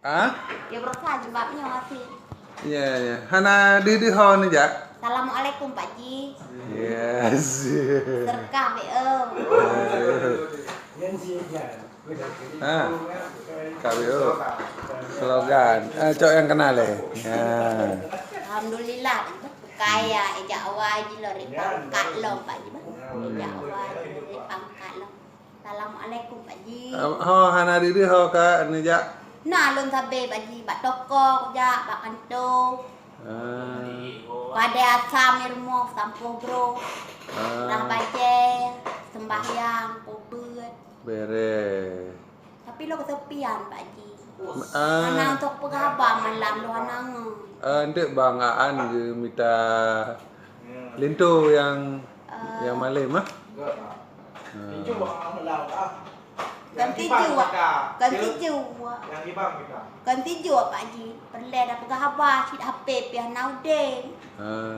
Ah? Ya berusaha jebaknya masih. Ya, ya. Hana di hon aja. Assalamualaikum Pak Ji. Yes. Serkah Ah, KBO. Slogan. Cok yang kenal ya. Ya. Alhamdulillah kaya ejak awal ji lo pangkat lo Pak Ji. Ejak awal ji pangkat lo. Assalamualaikum Pak Ji. Hana di ho ka ni ja. Nah lon sabe Pak Ji, Pak Toko ja, Pak Kanto. Pada asam irmo sampo bro. Dah baca sembahyang pobet. Bere. Tapi lo kesepian Pak Ji. Anak untuk pengabang malam lo anak. Ndek bangaan je minta lintu yang malam ah. Ganti jua Pak Ji. Perle dah pengabang si HP pian naudeng.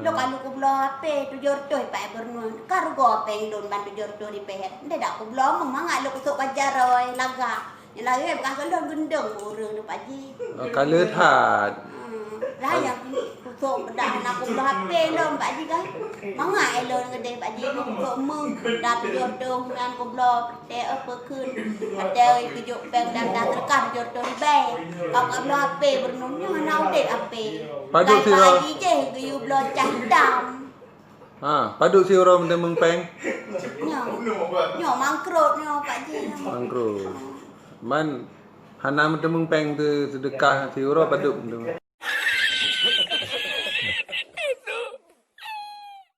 Lo kalau ku belo HP tu jorto Pak Bernun. Kargo penglun bantu jorto di peher. Ndak dak ku belo mangat lo kusuk wajar oi laga. Yang lagi bekas kalau gendeng urang tu Pak Ji. Kalau hat. Dah yang kusuk dah nak ku belo HP lo Pak Ji kan. Mangat lo gede Pak Ji kusuk meng dah tu jorto ngan ku belo te apa kun. Ada tujuk peng dah terkan jorto di be. Kau ku belo HP Bernun nya naudeng HP. Paduk si Pak Ji je geyu belo cah hitam. Paduk si orang mung peng. Nyo mangkrut nyo Pak Ji. Mangkro. Man Hana mung peng tu sedekah si orang paduk tu.